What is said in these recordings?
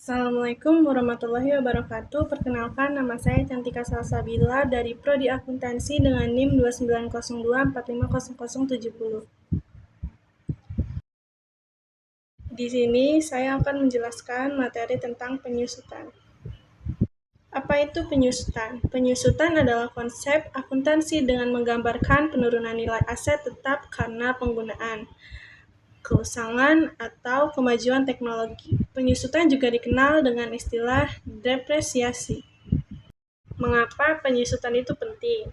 Assalamualaikum warahmatullahi wabarakatuh. Perkenalkan, nama saya Cantika Salsabila dari Prodi Akuntansi dengan NIM 2902450070. Di sini saya akan menjelaskan materi tentang penyusutan. Apa itu penyusutan? Penyusutan adalah konsep akuntansi dengan menggambarkan penurunan nilai aset tetap karena penggunaan, keusangan, atau kemajuan teknologi. Penyusutan juga dikenal dengan istilah depresiasi. Mengapa penyusutan itu penting?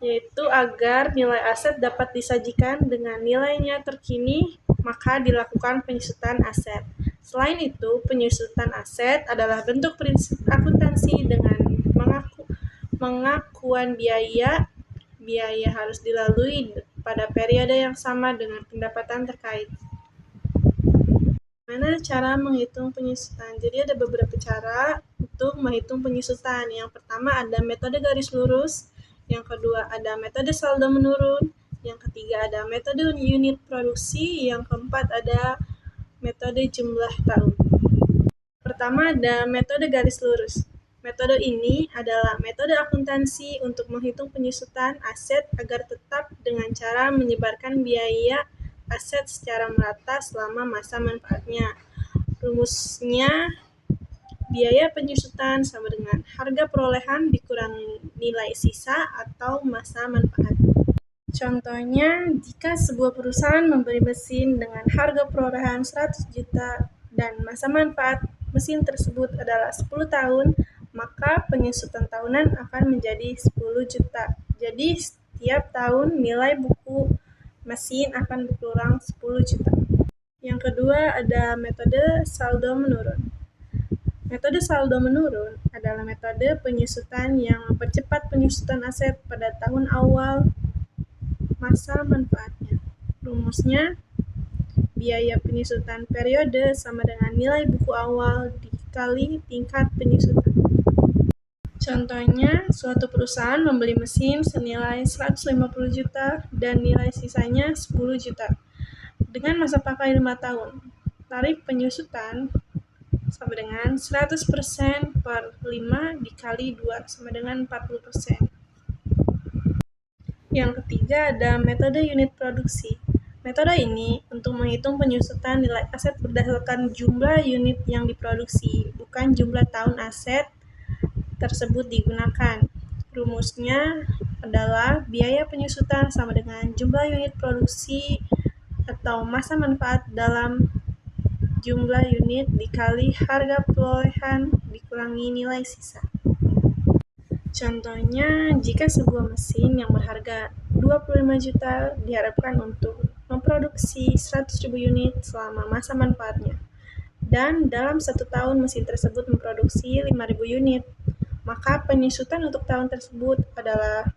Yaitu agar nilai aset dapat disajikan dengan nilainya terkini, maka dilakukan penyusutan aset. Selain itu, penyusutan aset adalah bentuk prinsip akuntansi dengan pengakuan biaya harus dilalui pada periode yang sama dengan pendapatan terkait. Bagaimana cara menghitung penyusutan? Jadi ada beberapa cara untuk menghitung penyusutan. Yang pertama ada metode garis lurus, yang kedua ada metode saldo menurun, yang ketiga ada metode unit produksi, yang keempat ada metode jumlah tahun. Pertama ada metode garis lurus. Metode ini adalah metode akuntansi untuk menghitung penyusutan aset agar tetap dengan cara menyebarkan biaya aset secara merata selama masa manfaatnya. Rumusnya, biaya penyusutan sama dengan harga perolehan dikurangi nilai sisa atau masa manfaat. Contohnya, jika sebuah perusahaan membeli mesin dengan harga perolehan 100 juta dan masa manfaat mesin tersebut adalah 10 tahun, maka penyusutan tahunan akan menjadi 10 juta. Jadi, setiap tahun nilai buku mesin akan berkurang 10 juta. Yang kedua ada metode saldo menurun. Metode saldo menurun adalah metode penyusutan yang mempercepat penyusutan aset pada tahun awal masa manfaatnya. Rumusnya, biaya penyusutan periode sama dengan nilai buku awal dikali tingkat penyusutan. Contohnya, suatu perusahaan membeli mesin senilai 150 juta dan nilai sisanya 10 juta dengan masa pakai 5 tahun. Tarif penyusutan sama dengan 100% per 5 dikali 2 sama dengan 40%. Yang ketiga ada metode unit produksi. Metode ini untuk menghitung penyusutan nilai aset berdasarkan jumlah unit yang diproduksi, bukan jumlah tahun aset tersebut digunakan. Rumusnya adalah biaya penyusutan sama dengan jumlah unit produksi atau masa manfaat dalam jumlah unit dikali harga perolehan dikurangi nilai sisa. Contohnya, jika sebuah mesin yang berharga 25 juta diharapkan untuk memproduksi 100.000 unit selama masa manfaatnya, dan dalam 1 tahun mesin tersebut memproduksi 5.000 unit, maka penyusutan untuk tahun tersebut adalah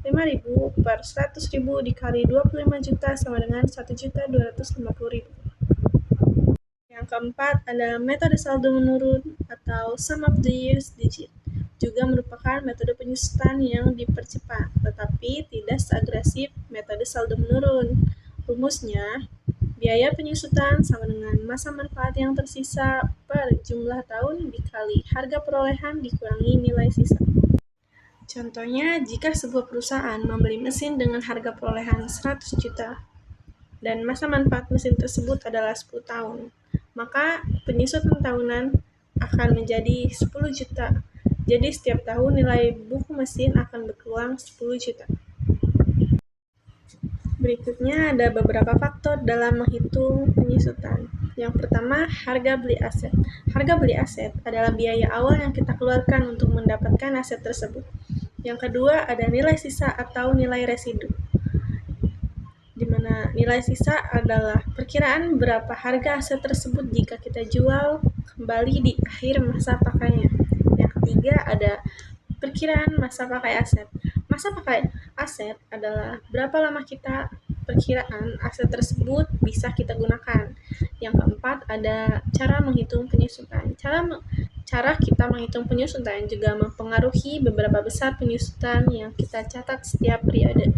5.000 per 100.000 dikali 25 juta sama dengan 1.250.000. Yang keempat ada metode saldo menurun atau sum of the years digit. Juga merupakan metode penyusutan yang dipercepat, tetapi tidak seagresif metode saldo menurun. Rumusnya, biaya penyusutan sama dengan masa manfaat yang tersisa per jumlah tahun dikali harga perolehan dikurangi nilai sisa. Contohnya, jika sebuah perusahaan membeli mesin dengan harga perolehan 100 juta dan masa manfaat mesin tersebut adalah 10 tahun, maka penyusutan tahunan akan menjadi 10 juta. Jadi setiap tahun nilai buku mesin akan berkurang 10 juta. Berikutnya ada beberapa faktor dalam menghitung penyusutan. Yang pertama, harga beli aset. Harga beli aset adalah biaya awal yang kita keluarkan untuk mendapatkan aset tersebut. Yang kedua, ada nilai sisa atau nilai residu, di mana nilai sisa adalah perkiraan berapa harga aset tersebut jika kita jual kembali di akhir masa pakainya. Yang ketiga ada perkiraan masa pakai aset. Masa pakai aset adalah berapa lama kita perkiraan aset tersebut bisa kita gunakan. Yang keempat ada cara menghitung penyusutan. Cara kita menghitung penyusutan juga mempengaruhi beberapa besar penyusutan yang kita catat setiap periode.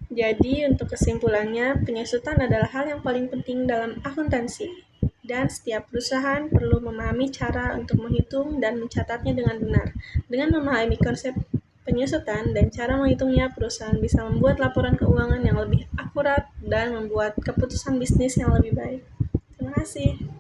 Jadi, untuk kesimpulannya, penyusutan adalah hal yang paling penting dalam akuntansi. Dan setiap perusahaan perlu memahami cara untuk menghitung dan mencatatnya dengan benar. Dengan memahami konsep penyusutan dan cara menghitungnya, perusahaan bisa membuat laporan keuangan yang lebih akurat dan membuat keputusan bisnis yang lebih baik. Terima kasih.